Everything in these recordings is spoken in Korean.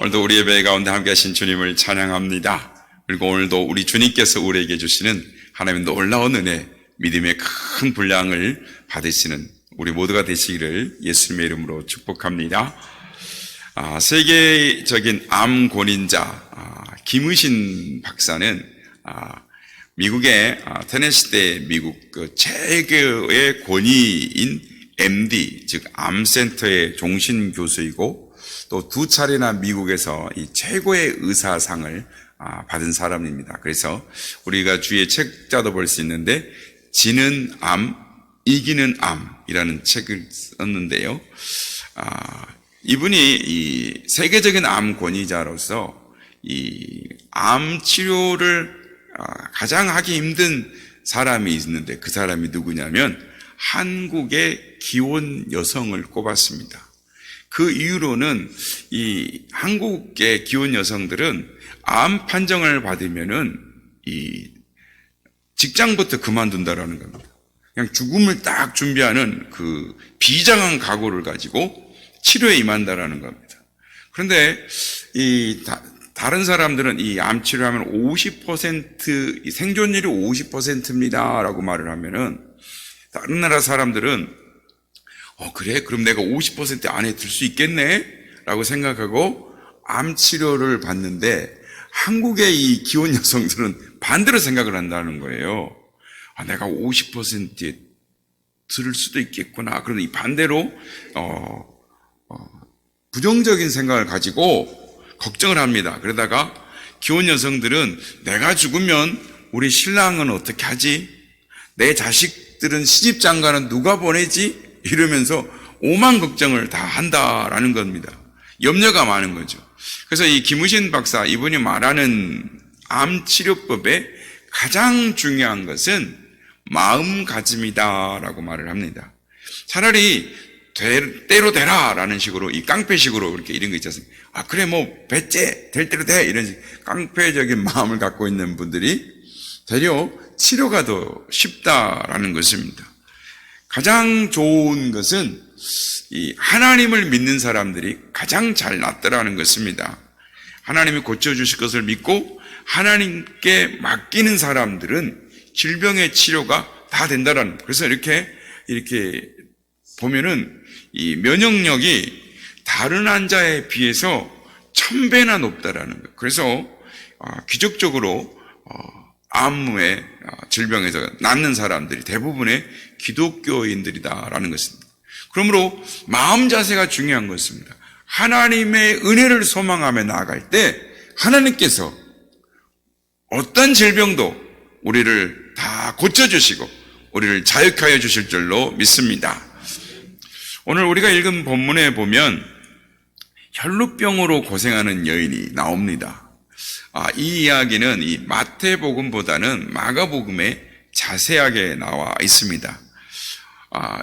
오늘도 우리 예배 가운데 함께 하신 주님을 찬양합니다. 그리고 오늘도 우리 주님께서 우리에게 주시는 하나님의 놀라운 은혜, 믿음의 큰 분량을 받으시는 우리 모두가 되시기를 예수님의 이름으로 축복합니다. 세계적인 암 권위자 김의신 박사는 미국의 테네시대 미국 최고의 권위인 MD, 즉 암센터의 종신 교수이고 또 두 차례나 미국에서 이 최고의 의사상을 받은 사람입니다. 그래서 우리가 주위에 책자도 볼 수 있는데 지는 암, 이기는 암이라는 책을 썼는데요. 이분이 이 세계적인 암 권위자로서 이 암 치료를 가장 하기 힘든 사람이 있는데 그 사람이 누구냐면 한국의 기혼 여성을 꼽았습니다. 그 이유로는 이 한국의 기혼 여성들은 암 판정을 받으면은 이 직장부터 그만둔다라는 겁니다. 그냥 죽음을 딱 준비하는 그 비장한 각오를 가지고 치료에 임한다라는 겁니다. 그런데 다른 사람들은 이 암 치료하면 50% 생존율이 50%입니다라고 말을 하면은 다른 나라 사람들은 그래? 그럼 내가 50% 안에 들 수 있겠네? 라고 생각하고 암 치료를 받는데 한국의 이 기혼 여성들은 반대로 생각을 한다는 거예요. 내가 50%에 들을 수도 있겠구나. 그런데 이 반대로 부정적인 생각을 가지고 걱정을 합니다. 그러다가 기혼 여성들은 내가 죽으면 우리 신랑은 어떻게 하지? 내 자식들은 시집장가는 누가 보내지? 이러면서 오만 걱정을 다 한다라는 겁니다. 염려가 많은 거죠. 그래서 이 김의신 박사 이분이 말하는 암 치료법의 가장 중요한 것은 마음가짐이다라고 말을 합니다. 차라리 때로 되라라는 식으로 이 깡패식으로 이렇게 이런 거 있지 않습니까? 그래 배째 될 대로 돼 이런 깡패적인 마음을 갖고 있는 분들이 되려 치료가 더 쉽다라는 것입니다. 가장 좋은 것은 이 하나님을 믿는 사람들이 가장 잘 낫더라는 것입니다. 하나님이 고쳐주실 것을 믿고 하나님께 맡기는 사람들은 질병의 치료가 다 된다라는 거예요. 그래서 이렇게 보면은 이 면역력이 다른 환자에 비해서 1000배나 높다라는 거예요. 그래서 기적적으로 암의 질병에서 낫는 사람들이 대부분의 기독교인들이다라는 것입니다. 그러므로 마음 자세가 중요한 것입니다. 하나님의 은혜를 소망하며 나아갈 때 하나님께서 어떤 질병도 우리를 다 고쳐주시고 우리를 자유하여 주실 줄로 믿습니다. 오늘 우리가 읽은 본문에 보면 혈루병으로 고생하는 여인이 나옵니다. 이 이야기는 이 마태복음보다는 마가복음에 자세하게 나와 있습니다.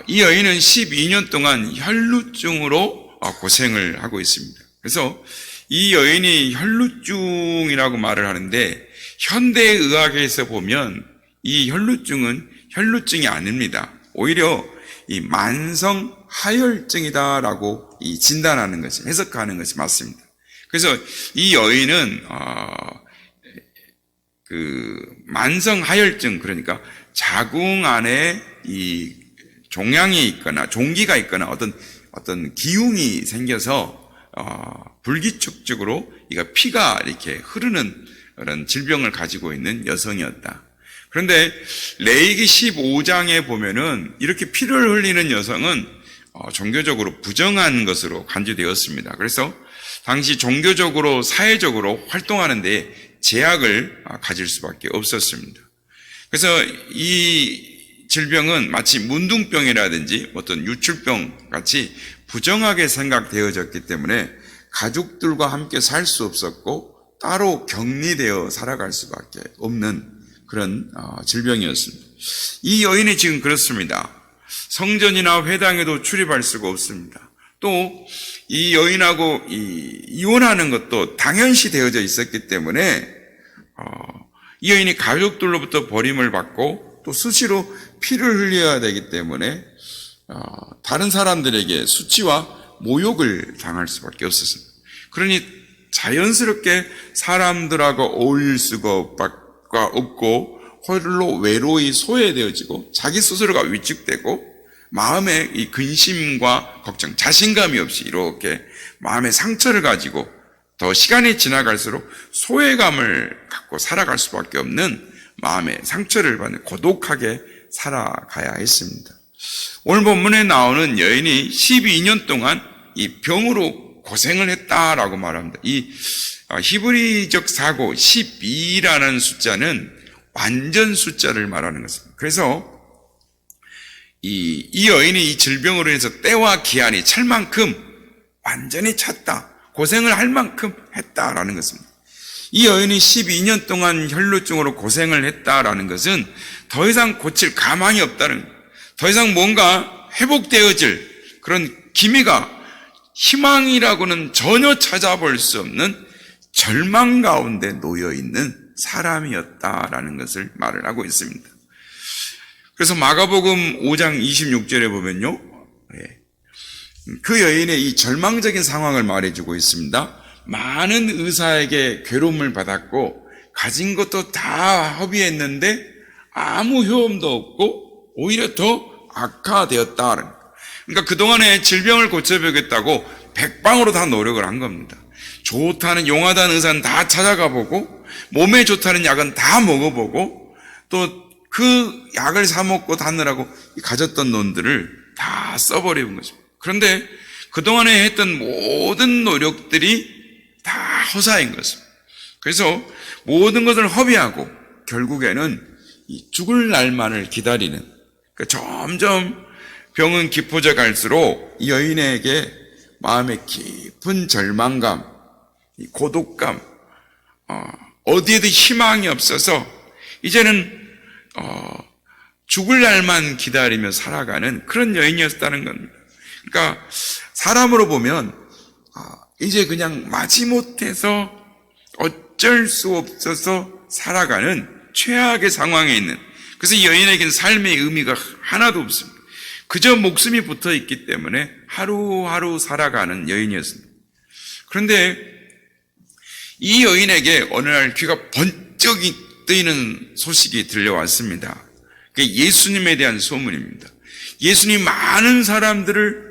이 여인은 12년 동안 혈루증으로 고생을 하고 있습니다. 그래서 이 여인이 혈루증이라고 말을 하는데 현대의학에서 보면 이 혈루증은 혈루증이 아닙니다. 오히려 이 만성 하혈증이다라고 진단하는 것이 해석하는 것이 맞습니다. 그래서 이 여인은 만성 하혈증, 그러니까 자궁 안에 이 종양이 있거나 종기가 있거나 어떤 기흉이 생겨서 불규칙적으로 피가 이렇게 흐르는 그런 질병을 가지고 있는 여성이었다. 그런데 레위기 15장에 보면은 이렇게 피를 흘리는 여성은 종교적으로 부정한 것으로 간주되었습니다. 그래서 당시 종교적으로 사회적으로 활동하는 데 제약을 가질 수밖에 없었습니다. 그래서 이 질병은 마치 문둥병이라든지 어떤 유출병 같이 부정하게 생각되어졌기 때문에 가족들과 함께 살 수 없었고 따로 격리되어 살아갈 수밖에 없는 그런 질병이었습니다. 이 여인이 지금 그렇습니다. 성전이나 회당에도 출입할 수가 없습니다. 또 이 여인하고 이혼하는 것도 당연시 되어져 있었기 때문에 이 여인이 가족들로부터 버림을 받고 또 수시로 피를 흘려야 되기 때문에 다른 사람들에게 수치와 모욕을 당할 수밖에 없었습니다. 그러니 자연스럽게 사람들하고 어울릴 수가 없고 홀로 외로이 소외되어지고 자기 스스로가 위축되고 마음에 이 근심과 걱정, 자신감이 없이 이렇게 마음의 상처를 가지고 더 시간이 지나갈수록 소외감을 갖고 살아갈 수밖에 없는 마음의 상처를 받는 고독하게 살아가야 했습니다. 오늘 본문에 나오는 여인이 12년 동안 이 병으로 고생을 했다라고 말합니다. 이 히브리적 사고 12라는 숫자는 완전 숫자를 말하는 것입니다. 그래서 이 여인이 이 질병으로 인해서 때와 기한이 찰 만큼 완전히 찼다. 고생을 할 만큼 했다라는 것입니다. 이 여인이 12년 동안 혈루증으로 고생을 했다라는 것은 더 이상 고칠 가망이 없다는 거예요. 더 이상 뭔가 회복되어질 그런 기미가 희망이라고는 전혀 찾아볼 수 없는 절망 가운데 놓여 있는 사람이었다라는 것을 말을 하고 있습니다. 그래서 마가복음 5장 26절에 보면요, 그 여인의 이 절망적인 상황을 말해주고 있습니다. 많은 의사에게 괴로움을 받았고 가진 것도 다 허비했는데 아무 효험도 없고 오히려 더 악화되었다. 그러니까 그동안에 질병을 고쳐보겠다고 백방으로 다 노력을 한 겁니다. 좋다는 용하다는 의사는 다 찾아가 보고 몸에 좋다는 약은 다 먹어보고 또 그 약을 사 먹고 다느라고 가졌던 돈들을 다 써버린 것입니다. 그런데 그동안에 했던 모든 노력들이 다 허사인 것입니다. 그래서 모든 것을 허비하고 결국에는 이 죽을 날만을 기다리는, 그러니까 점점 병은 깊어져 갈수록 이 여인에게 마음의 깊은 절망감, 이 고독감, 어디에도 희망이 없어서 이제는 죽을 날만 기다리며 살아가는 그런 여인이었다는 겁니다. 그러니까 사람으로 보면 이제 그냥 마지못해서 어쩔 수 없어서 살아가는 최악의 상황에 있는, 그래서 이 여인에게는 삶의 의미가 하나도 없습니다. 그저 목숨이 붙어 있기 때문에 하루하루 살아가는 여인이었습니다. 그런데 이 여인에게 어느 날 귀가 번쩍 뜨이는 소식이 들려왔습니다. 그게 예수님에 대한 소문입니다. 예수님이 많은 사람들을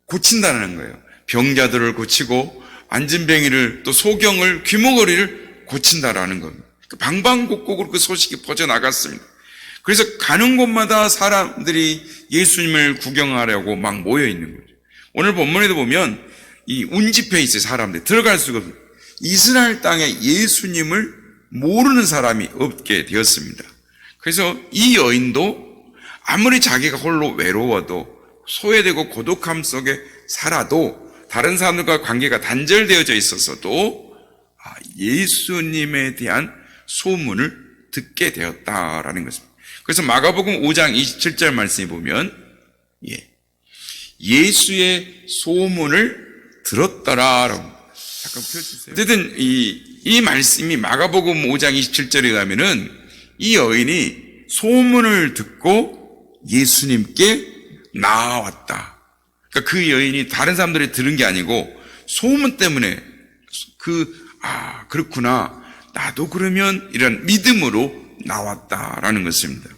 고친다는 거예요. 병자들을 고치고 안진뱅이를, 또 소경을, 귀머거리를 고친다라는 겁니다. 방방곡곡으로 그 소식이 퍼져나갔습니다. 그래서 가는 곳마다 사람들이 예수님을 구경하려고 막 모여 있는 거죠. 오늘 본문에도 보면 이 운집해 있어요. 사람들이 들어갈 수가 없어요. 이스라엘 땅에 예수님을 모르는 사람이 없게 되었습니다. 그래서 이 여인도 아무리 자기가 홀로 외로워도 소외되고 고독함 속에 살아도 다른 사람들과 관계가 단절되어져 있었어도 예수님에 대한 소문을 듣게 되었다라는 것입니다. 그래서 마가복음 5장 27절 말씀에 보면 예수의 소문을 들었더라라고 잠깐 펴주세요. 어쨌든 이 말씀이 마가복음 5장 27절에 가면은 이 여인이 소문을 듣고 예수님께 나왔다. 그러니까 그 여인이 다른 사람들이 들은 게 아니고 소문 때문에 그렇구나. 나도 그러면 이런 믿음으로 나왔다라는 것입니다.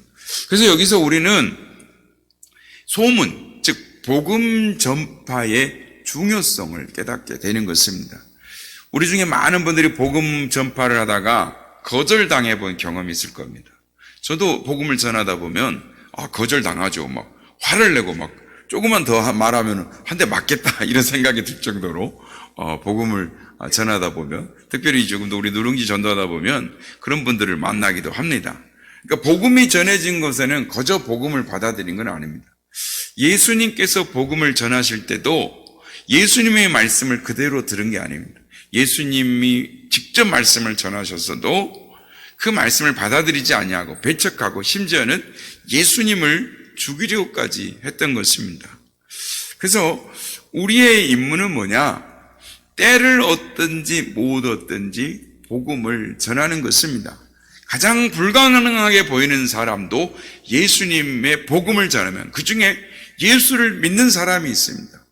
그래서 여기서 우리는 소문, 즉 복음 전파의 중요성을 깨닫게 되는 것입니다. 우리 중에 많은 분들이 복음 전파를 하다가 거절당해 본 경험이 있을 겁니다. 저도 복음을 전하다 보면 거절당하죠. 막 화를 내고 막 조금만 더 말하면 한 대 맞겠다 이런 생각이 들 정도로 복음을 전하다 보면, 특별히 조금도 우리 누룽지 전도하다 보면 그런 분들을 만나기도 합니다. 그러니까 복음이 전해진 것에는 거저 복음을 받아들인 건 아닙니다. 예수님께서 복음을 전하실 때도 예수님의 말씀을 그대로 들은 게 아닙니다. 예수님이 직접 말씀을 전하셨어도 그 말씀을 받아들이지 아니하고 배척하고 심지어는 예수님을 죽이려고까지 했던 것입니다. 그래서 우리의 임무는 뭐냐? 때를 얻든지 못 얻든지 복음을 전하는 것입니다. 가장 불가능하게 보이는 사람도 예수님의 복음을 전하면 그 중에 예수를 믿는 사람이 있습니다.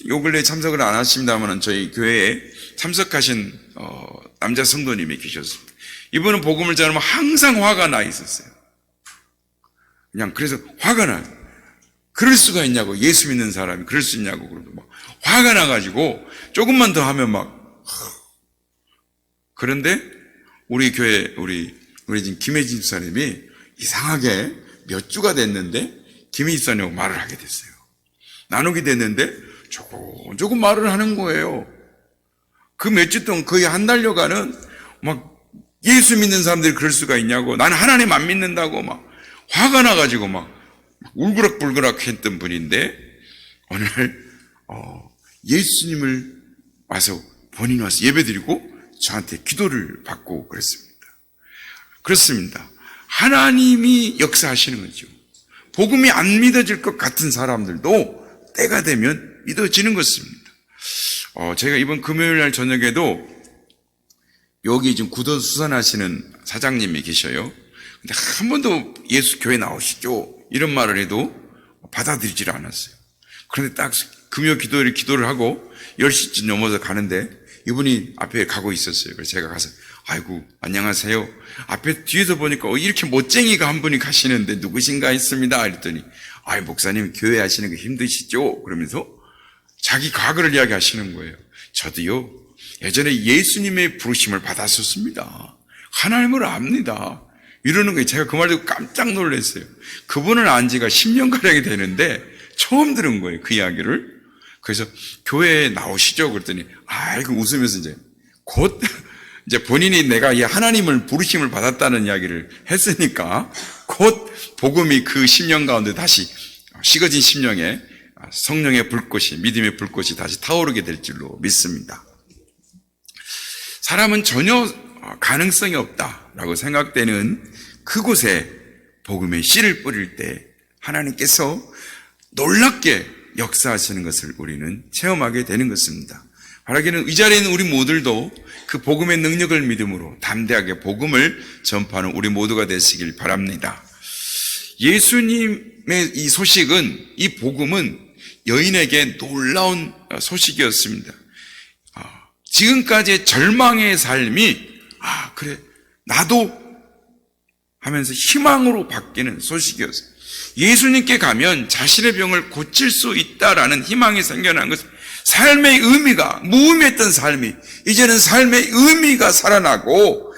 요 근래 참석을 안 하십니다만 저희 교회에 참석하신 남자 성도님이 계셨습니다. 이분은 복음을 전하면 항상 화가 나 있었어요. 그냥 그래서 화가 나요. 그럴 수가 있냐고, 예수 믿는 사람이 그럴 수 있냐고 그러고 막 화가 나가지고 조금만 더 하면 막. 그런데 우리 교회 우리 지금 김혜진 집사님이 이상하게 몇 주가 됐는데 김혜진 집사님하고 말을 하게 됐어요. 나누게 됐는데 조금 말을 하는 거예요. 그 몇 주 동안 거의 한 달여간은 막 예수 믿는 사람들이 그럴 수가 있냐고, 나는 하나님 안 믿는다고 막 화가 나가지고 막 울그락불그락 했던 분인데 어느 날 예수님을 본인이 와서 예배드리고 저한테 기도를 받고 그랬습니다. 그렇습니다. 하나님이 역사하시는 거죠. 복음이 안 믿어질 것 같은 사람들도 때가 되면 믿어지는 것입니다. 제가 이번 금요일 날 저녁에도 여기 지금 구도 수산하시는 사장님이 계셔요. 근데 한 번도 예수 교회 나오시죠? 이런 말을 해도 받아들이질 않았어요. 그런데 딱 금요 기도를 하고 10시쯤 넘어서 가는데 이분이 앞에 가고 있었어요. 그래서 제가 가서 아이고 안녕하세요. 앞에 뒤에서 보니까 이렇게 멋쟁이가 한 분이 가시는데 누구신가 했습니다. 이랬더니 목사님 교회 하시는 거 힘드시죠? 그러면서 자기 과거를 이야기하시는 거예요. 저도요 예전에 예수님의 부르심을 받았었습니다. 하나님을 압니다. 이러는 거예요. 제가 그 말 듣고 깜짝 놀랐어요. 그분을 안 지가 10년가량이 되는데 처음 들은 거예요. 그 이야기를. 그래서 교회에 나오시죠? 그랬더니 웃으면서 곧 본인이 내가 이 하나님을 부르심을 받았다는 이야기를 했으니까 곧 복음이 그 10년 가운데 다시 식어진 심령에 성령의 불꽃이, 믿음의 불꽃이 다시 타오르게 될 줄로 믿습니다. 사람은 전혀 가능성이 없다라고 생각되는 그곳에 복음의 씨를 뿌릴 때 하나님께서 놀랍게 역사하시는 것을 우리는 체험하게 되는 것입니다. 바라기는 이 자리에 있는 우리 모두도 그 복음의 능력을 믿음으로 담대하게 복음을 전파하는 우리 모두가 되시길 바랍니다. 예수님의 이 소식은, 이 복음은 여인에게 놀라운 소식이었습니다. 지금까지의 절망의 삶이 그래 나도 하면서 희망으로 바뀌는 소식이었어요. 예수님께 가면 자신의 병을 고칠 수 있다라는 희망이 생겨난 것은 삶의 의미가, 무의미했던 삶이 이제는 삶의 의미가 살아나고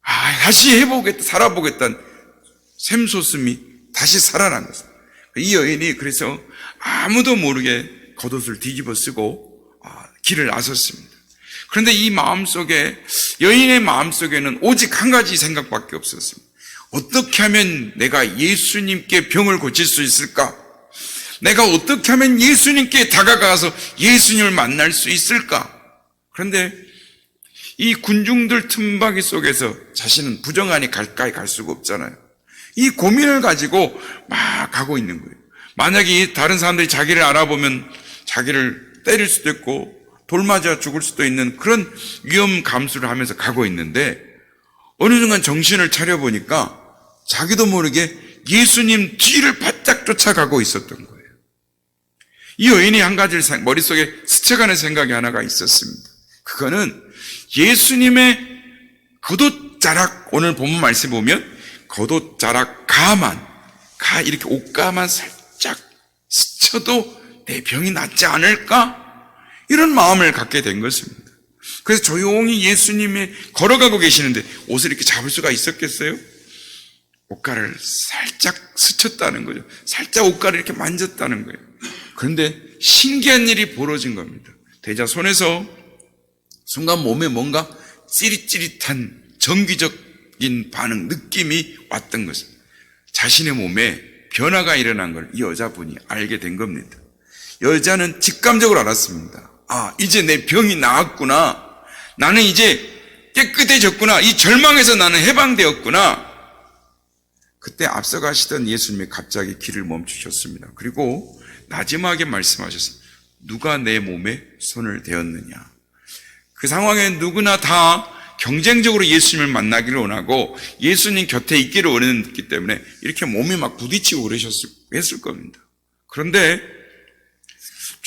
다시 해보겠다, 살아보겠다는 샘솟음이 다시 살아난 것입니다. 이 여인이 그래서 아무도 모르게 겉옷을 뒤집어 쓰고 길을 나섰습니다. 그런데 이 마음속에, 여인의 마음속에는 오직 한 가지 생각밖에 없었습니다. 어떻게 하면 내가 예수님께 병을 고칠 수 있을까? 내가 어떻게 하면 예수님께 다가가서 예수님을 만날 수 있을까? 그런데 이 군중들 틈바귀 속에서 자신은 부정하니 가까이 갈 수가 없잖아요. 이 고민을 가지고 막 가고 있는 거예요. 만약에 다른 사람들이 자기를 알아보면 자기를 때릴 수도 있고 돌 맞아 죽을 수도 있는 그런 위험 감수를 하면서 가고 있는데 어느 순간 정신을 차려보니까 자기도 모르게 예수님 뒤를 바짝 쫓아가고 있었던 거예요. 이 여인이 한 가지를 머릿속에 스쳐가는 생각이 하나가 있었습니다. 그거는 예수님의 겉옷자락, 오늘 본문 말씀 보면 겉옷자락 이렇게 옷가만 살짝 스쳐도 내 병이 낫지 않을까? 이런 마음을 갖게 된 것입니다. 그래서 조용히 예수님이 걸어가고 계시는데 옷을 이렇게 잡을 수가 있었겠어요? 옷가를 살짝 스쳤다는 거죠. 살짝 옷가를 이렇게 만졌다는 거예요. 그런데 신기한 일이 벌어진 겁니다. 대자 손에서 순간 몸에 뭔가 찌릿찌릿한 정기적인 반응, 느낌이 왔던 것입니다. 자신의 몸에 변화가 일어난 걸 이 여자분이 알게 된 겁니다. 여자는 직감적으로 알았습니다. 이제 내 병이 나았구나. 나는 이제 깨끗해졌구나. 이 절망에서 나는 해방되었구나. 그때 앞서가시던 예수님이 갑자기 길을 멈추셨습니다. 그리고 나지막하게 말씀하셨습니다. 누가 내 몸에 손을 대었느냐. 그 상황에 누구나 다 경쟁적으로 예수님을 만나기를 원하고 예수님 곁에 있기를 원했기 때문에 이렇게 몸이 막 부딪히고 그러셨을 겁니다. 그런데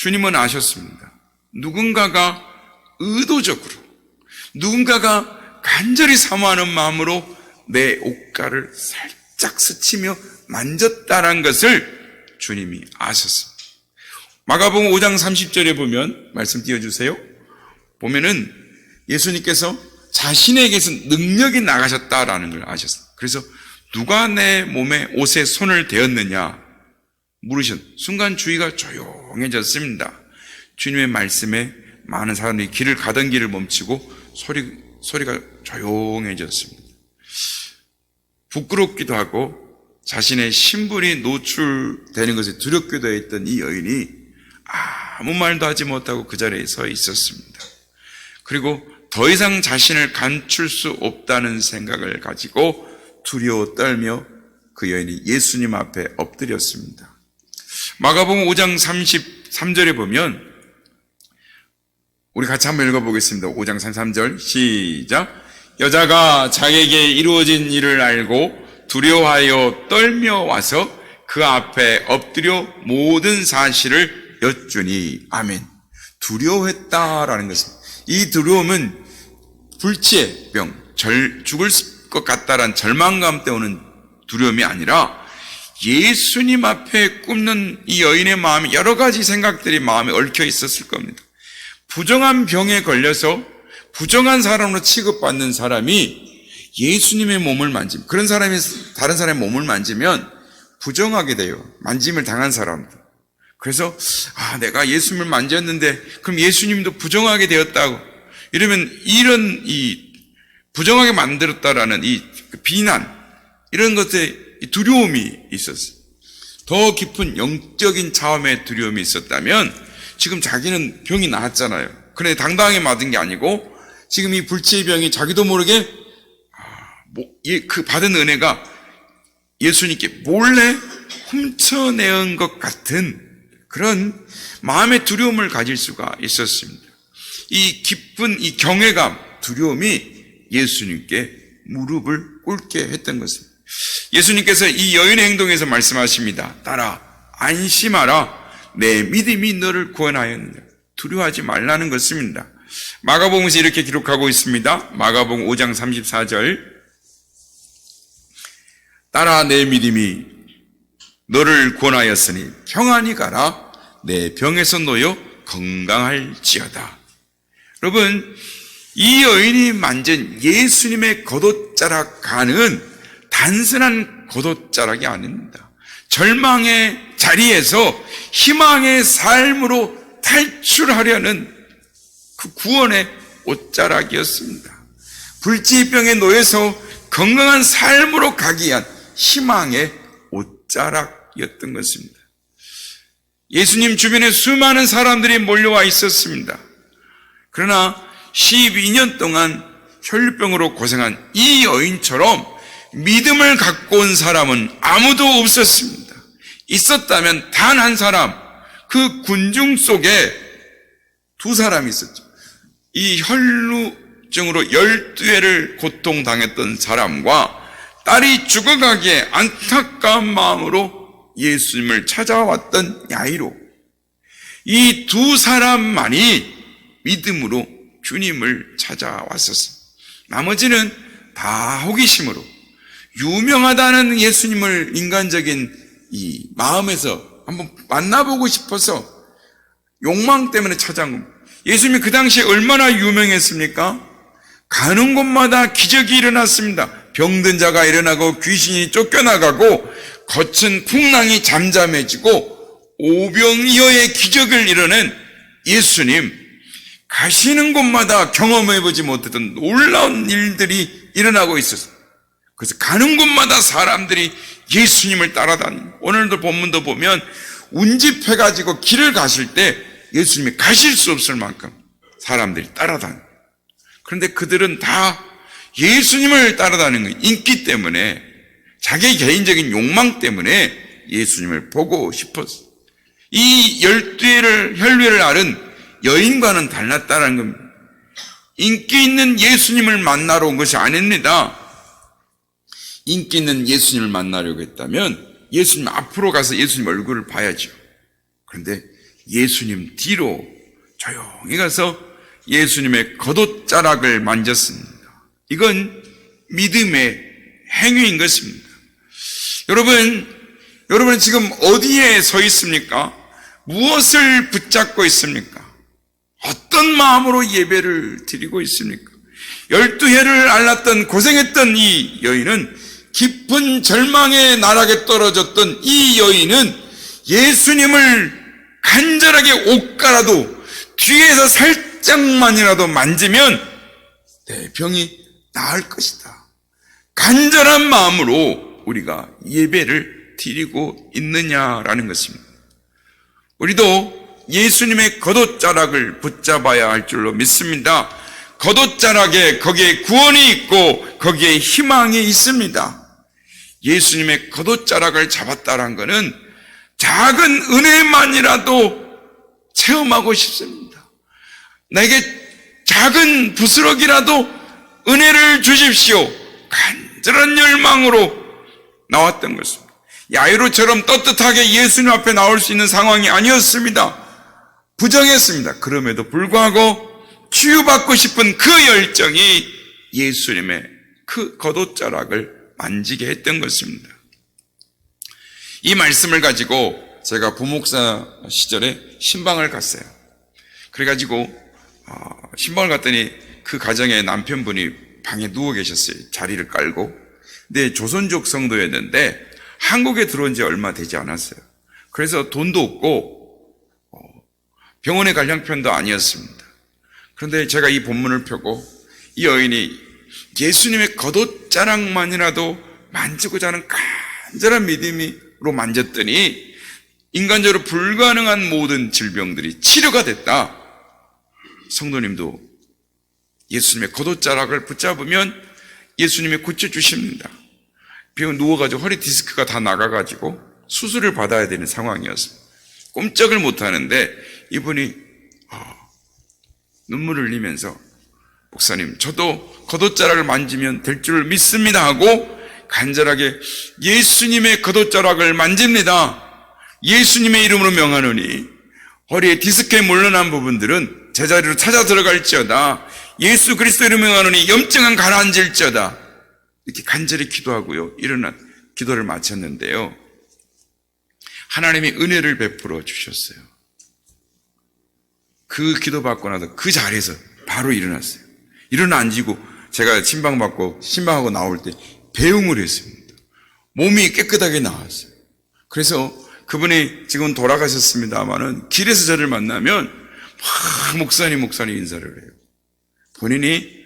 주님은 아셨습니다. 누군가가 의도적으로, 누군가가 간절히 사모하는 마음으로 내 옷가를 살짝 스치며 만졌다는 것을 주님이 아셨습니다. 마가복음 5장 30절에 보면, 말씀 띄워주세요. 보면은 예수님께서 자신에게서 능력이 나가셨다라는 걸 아셨습니다. 그래서 누가 내 몸에 옷에 손을 대었느냐 물으셨. 순간 주위가 조용해졌습니다. 주님의 말씀에 많은 사람들이 길을 가던 길을 멈추고 소리가 조용해졌습니다. 부끄럽기도 하고 자신의 신분이 노출되는 것에 두렵기도 했던 이 여인이 아무 말도 하지 못하고 그 자리에 서 있었습니다. 그리고 더 이상 자신을 감출 수 없다는 생각을 가지고 두려워 떨며 그 여인이 예수님 앞에 엎드렸습니다. 마가복음 5장 33절에 보면, 우리 같이 한번 읽어보겠습니다. 5장 33절 시작. 여자가 자기에게 이루어진 일을 알고 두려워하여 떨며 와서 그 앞에 엎드려 모든 사실을 여쭈니. 아멘. 두려워했다라는 것입니다. 이 두려움은 불치의 병, 죽을 것 같다라는 절망감 때문에 오는 두려움이 아니라 예수님 앞에 굽는 이 여인의 마음에 여러 가지 생각들이 마음에 얽혀 있었을 겁니다. 부정한 병에 걸려서 부정한 사람으로 취급받는 사람이 예수님의 몸을 만지면, 그런 사람이 다른 사람의 몸을 만지면 부정하게 돼요. 만짐을 당한 사람들. 그래서 내가 예수님을 만졌는데 그럼 예수님도 부정하게 되었다고, 이러면 이런 이 부정하게 만들었다라는 이 비난, 이런 것에 두려움이 있었어요. 더 깊은 영적인 차원의 두려움이 있었다면 지금 자기는 병이 나았잖아요. 그런데 당당하게 맞은 게 아니고 지금 이 불치의 병이 자기도 모르게 그 받은 은혜가 예수님께 몰래 훔쳐내은 것 같은 그런 마음의 두려움을 가질 수가 있었습니다. 이 깊은 이 경외감, 두려움이 예수님께 무릎을 꿇게 했던 것입니다. 예수님께서 이 여인의 행동에서 말씀하십니다. 따라 안심하라, 내 믿음이 너를 구원하였느냐. 두려워하지 말라는 것입니다. 마가복음에서 이렇게 기록하고 있습니다. 마가복음 5장 34절. 따라 내 믿음이 너를 구원하였으니 평안히 가라, 내 병에서 놓여 건강할지어다. 여러분, 이 여인이 만진 예수님의 겉옷자락 가능은 단순한 겉옷자락이 아닙니다. 절망의 자리에서 희망의 삶으로 탈출하려는 그 구원의 옷자락이었습니다. 불치병에 놓여서 건강한 삶으로 가기 위한 희망의 옷자락이었던 것입니다. 예수님 주변에 수많은 사람들이 몰려와 있었습니다. 그러나 12년 동안 혈류병으로 고생한 이 여인처럼 믿음을 갖고 온 사람은 아무도 없었습니다. 있었다면 단 한 사람, 그 군중 속에 두 사람이 있었죠. 이 혈루증으로 12회를 고통당했던 사람과 딸이 죽어가기에 안타까운 마음으로 예수님을 찾아왔던 야이로, 이 두 사람만이 믿음으로 주님을 찾아왔었습니다. 나머지는 다 호기심으로 유명하다는 예수님을 인간적인 이 마음에서 한번 만나보고 싶어서 욕망 때문에 찾아온 겁니다. 예수님이 그 당시에 얼마나 유명했습니까? 가는 곳마다 기적이 일어났습니다. 병든 자가 일어나고 귀신이 쫓겨나가고 거친 풍랑이 잠잠해지고 오병이어의 기적을 이뤄낸 예수님, 가시는 곳마다 경험해보지 못했던 놀라운 일들이 일어나고 있었어요. 그래서 가는 곳마다 사람들이 예수님을 따라다니고, 오늘도 본문도 보면 운집해가지고 길을 가실 때 예수님이 가실 수 없을 만큼 사람들이 따라다니고, 그런데 그들은 다 예수님을 따라다니는 거예요. 인기 때문에, 자기 개인적인 욕망 때문에 예수님을 보고 싶었어요. 이 12회를 혈류를 앓은 여인과는 달랐다는 겁니다. 인기 있는 예수님을 만나러 온 것이 아닙니다. 인기 있는 예수님을 만나려고 했다면 예수님 앞으로 가서 예수님 얼굴을 봐야죠. 그런데 예수님 뒤로 조용히 가서 예수님의 겉옷자락을 만졌습니다. 이건 믿음의 행위인 것입니다. 여러분 지금 어디에 서 있습니까? 무엇을 붙잡고 있습니까? 어떤 마음으로 예배를 드리고 있습니까? 12해를 앓았던 고생했던 이 여인은, 깊은 절망의 나락에 떨어졌던 이 여인은 예수님을 간절하게 옷가라도 뒤에서 살짝만이라도 만지면 내 병이 나을 것이다, 간절한 마음으로 우리가 예배를 드리고 있느냐라는 것입니다. 우리도 예수님의 겉옷자락을 붙잡아야 할 줄로 믿습니다. 겉옷자락에 거기에 구원이 있고 거기에 희망이 있습니다. 예수님의 겉옷자락을 잡았다는 것은 작은 은혜만이라도 체험하고 싶습니다. 나에게 작은 부스러기라도 은혜를 주십시오, 간절한 열망으로 나왔던 것입니다. 야이로처럼 떳떳하게 예수님 앞에 나올 수 있는 상황이 아니었습니다. 부정했습니다. 그럼에도 불구하고 치유받고 싶은 그 열정이 예수님의 그 겉옷자락을 만지게 했던 것입니다. 이 말씀을 가지고 제가 부목사 시절에 신방을 갔어요. 그래가지고 신방을 갔더니 그 가정의 남편분이 방에 누워 계셨어요. 자리를 깔고. 근데 조선족 성도였는데 한국에 들어온 지 얼마 되지 않았어요. 그래서 돈도 없고 병원에 갈 형편도 아니었습니다. 그런데 제가 이 본문을 펴고 이 여인이 예수님의 겉옷자락만이라도 만지고자 하는 간절한 믿음으로 만졌더니 인간적으로 불가능한 모든 질병들이 치료가 됐다. 성도님도 예수님의 겉옷자락을 붙잡으면 예수님이 고쳐주십니다. 비록 누워가지고 허리 디스크가 다 나가가지고 수술을 받아야 되는 상황이었어요. 꼼짝을 못하는데 이분이 눈물을 흘리면서, 목사님, 저도 겉옷자락을 만지면 될 줄 믿습니다 하고 간절하게 예수님의 겉옷자락을 만집니다. 예수님의 이름으로 명하노니 허리에 디스크에 물러난 부분들은 제자리로 찾아 들어갈지어다. 예수 그리스도 이름으로 명하노니 염증은 가라앉을지어다. 이렇게 간절히 기도하고요, 일어나 기도를 마쳤는데요, 하나님이 은혜를 베풀어 주셨어요. 그 기도 받고 나서 그 자리에서 바로 일어났어요. 일어나 앉고 제가 신방하고 나올 때 배웅을 했습니다. 몸이 깨끗하게 나왔어요. 그래서 그분이 지금 돌아가셨습니다마는 길에서 저를 만나면 막 목사님 인사를 해요. 본인이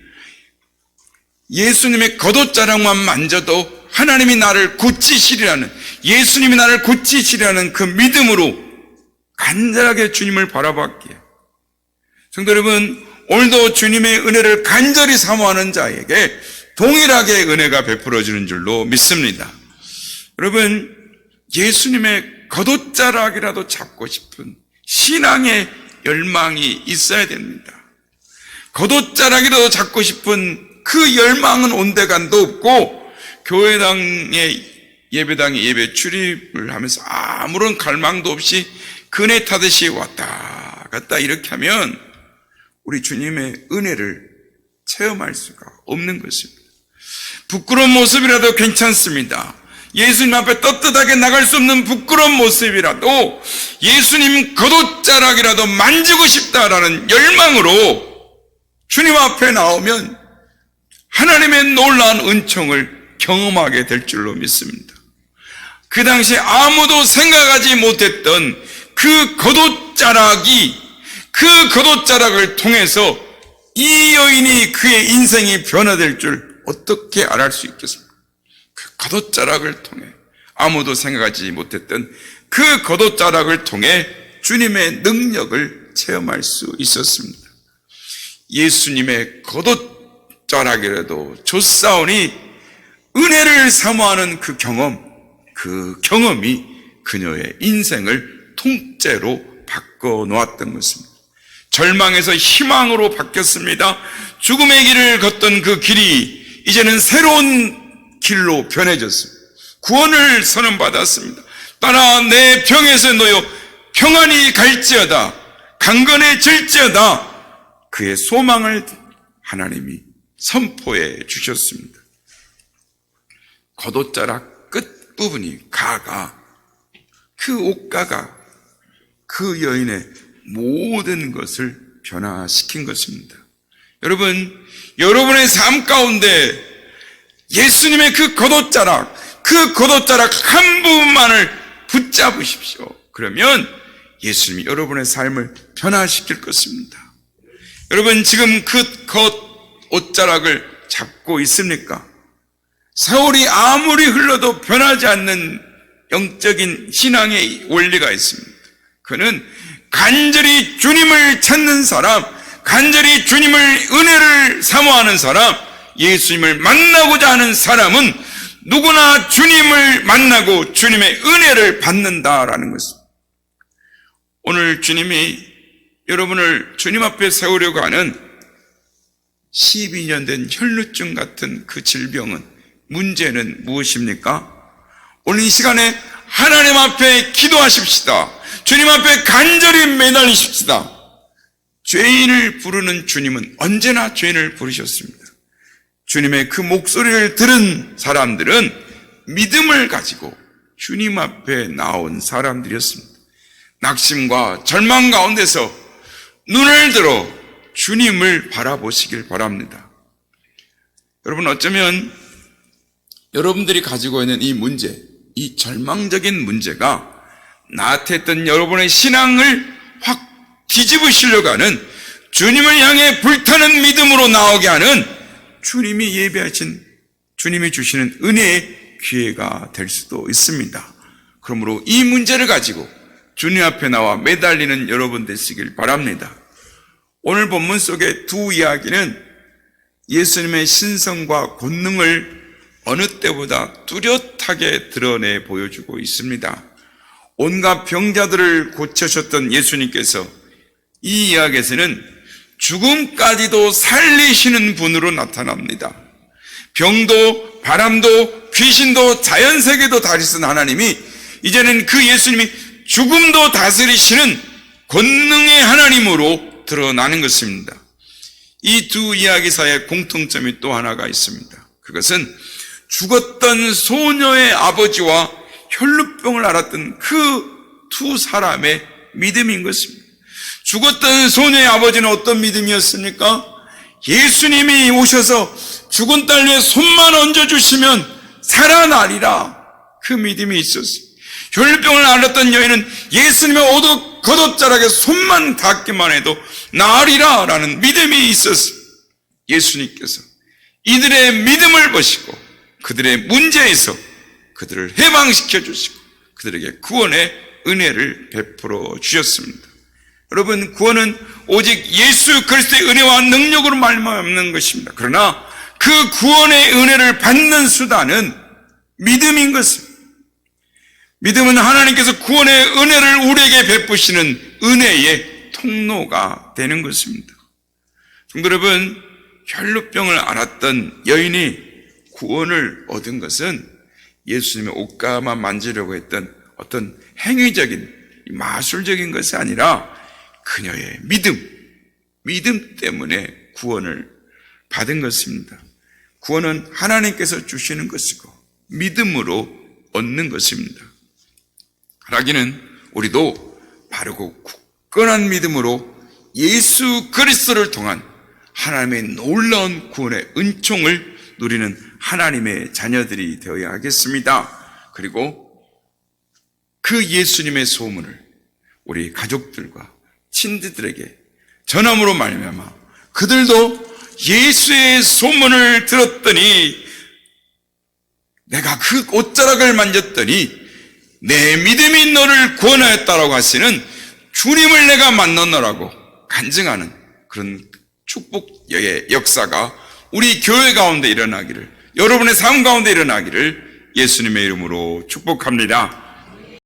예수님의 겉옷자락만 만져도 하나님이 나를 고치시리라는, 예수님이 나를 고치시리라는 그 믿음으로 간절하게 주님을 바라봤기에, 성도 여러분, 오늘도 주님의 은혜를 간절히 사모하는 자에게 동일하게 은혜가 베풀어지는 줄로 믿습니다. 여러분, 예수님의 겉옷자락이라도 잡고 싶은 신앙의 열망이 있어야 됩니다. 겉옷자락이라도 잡고 싶은 그 열망은 온데간도 없고, 예배당에 예배 출입을 하면서 아무런 갈망도 없이 그네 타듯이 왔다 갔다 이렇게 하면 우리 주님의 은혜를 체험할 수가 없는 것입니다. 부끄러운 모습이라도 괜찮습니다. 예수님 앞에 떳떳하게 나갈 수 없는 부끄러운 모습이라도 예수님 겉옷자락이라도 만지고 싶다라는 열망으로 주님 앞에 나오면 하나님의 놀라운 은총을 경험하게 될 줄로 믿습니다. 그 당시에 아무도 생각하지 못했던 그 겉옷자락을 통해서 이 여인이 그의 인생이 변화될 줄 어떻게 알할 수 있겠습니까? 그 겉옷자락을 통해, 아무도 생각하지 못했던 그 겉옷자락을 통해 주님의 능력을 체험할 수 있었습니다. 예수님의 겉옷자락이라도 줬사오니 은혜를 사모하는 그 경험이 그녀의 인생을 통째로 바꿔놓았던 것입니다. 절망에서 희망으로 바뀌었습니다. 죽음의 길을 걷던 그 길이 이제는 새로운 길로 변해졌습니다. 구원을 선언받았습니다. 따라 내 병에서 놓여 평안히 갈지어다, 강건해질지어다, 그의 소망을 하나님이 선포해 주셨습니다. 겉옷자락 끝부분이 가가, 그 옷가가 그 여인의 모든 것을 변화시킨 것입니다. 여러분, 여러분의 삶 가운데 예수님의 그 겉옷자락 한 부분만을 붙잡으십시오. 그러면 예수님이 여러분의 삶을 변화시킬 것입니다. 여러분, 지금 그 겉옷자락을 잡고 있습니까? 세월이 아무리 흘러도 변하지 않는 영적인 신앙의 원리가 있습니다. 그는 간절히 주님을 찾는 사람, 간절히 주님을 은혜를 사모하는 사람, 예수님을 만나고자 하는 사람은 누구나 주님을 만나고 주님의 은혜를 받는다라는 것입니다. 오늘 주님이 여러분을 주님 앞에 세우려고 하는 12년 된 혈루증 같은 그 질병은, 문제는 무엇입니까? 오늘 이 시간에 하나님 앞에 기도하십시다. 주님 앞에 간절히 매달리십시다. 죄인을 부르는 주님은 언제나 죄인을 부르셨습니다. 주님의 그 목소리를 들은 사람들은 믿음을 가지고 주님 앞에 나온 사람들이었습니다. 낙심과 절망 가운데서 눈을 들어 주님을 바라보시길 바랍니다. 여러분, 어쩌면 여러분들이 가지고 있는 이 문제, 이 절망적인 문제가 나태했던 여러분의 신앙을 확 뒤집으시려고 하는, 주님을 향해 불타는 믿음으로 나오게 하는 주님이 예배하신, 주님이 주시는 은혜의 기회가 될 수도 있습니다. 그러므로 이 문제를 가지고 주님 앞에 나와 매달리는 여러분 되시길 바랍니다. 오늘 본문 속의 두 이야기는 예수님의 신성과 권능을 어느 때보다 뚜렷하게 드러내 보여주고 있습니다. 온갖 병자들을 고쳐셨던 예수님께서 이 이야기에서는 죽음까지도 살리시는 분으로 나타납니다. 병도, 바람도, 귀신도, 자연세계도 다스리신 하나님이 이제는 그 예수님이 죽음도 다스리시는 권능의 하나님으로 드러나는 것입니다. 이 두 이야기 사이에 공통점이 또 하나가 있습니다. 그것은 죽었던 소녀의 아버지와 혈루병을 앓았던 그 두 사람의 믿음인 것입니다. 죽었던 소녀의 아버지는 어떤 믿음이었습니까? 예수님이 오셔서 죽은 딸 위에 손만 얹어주시면 살아나리라, 그 믿음이 있었어요. 혈루병을 앓았던 여인은 예수님의 겉옷자락에 손만 닿기만 해도 나으리라 라는 믿음이 있었어요. 예수님께서 이들의 믿음을 보시고 그들의 문제에서 그들을 해방시켜 주시고 그들에게 구원의 은혜를 베풀어 주셨습니다. 여러분, 구원은 오직 예수 그리스도의 은혜와 능력으로 말미암는 것입니다. 그러나 그 구원의 은혜를 받는 수단은 믿음인 것입니다. 믿음은 하나님께서 구원의 은혜를 우리에게 베푸시는 은혜의 통로가 되는 것입니다. 성도 여러분, 혈루병을 앓았던 여인이 구원을 얻은 것은 예수님의 옷가만 만지려고 했던 어떤 행위적인, 마술적인 것이 아니라 그녀의 믿음 때문에 구원을 받은 것입니다. 구원은 하나님께서 주시는 것이고 믿음으로 얻는 것입니다. 하나님은 우리도 바르고 굳건한 믿음으로 예수 그리스도를 통한 하나님의 놀라운 구원의 은총을 누리는 하나님의 자녀들이 되어야 하겠습니다. 그리고 그 예수님의 소문을 우리 가족들과 친지들에게 전함으로 말미암아 그들도 예수의 소문을 들었더니, 내가 그 옷자락을 만졌더니 내 믿음이 너를 구원하였다라고 하시는 주님을 내가 만났노라고 간증하는 그런 축복의 역사가 우리 교회 가운데 일어나기를, 여러분의 삶 가운데 일어나기를 예수님의 이름으로 축복합니다.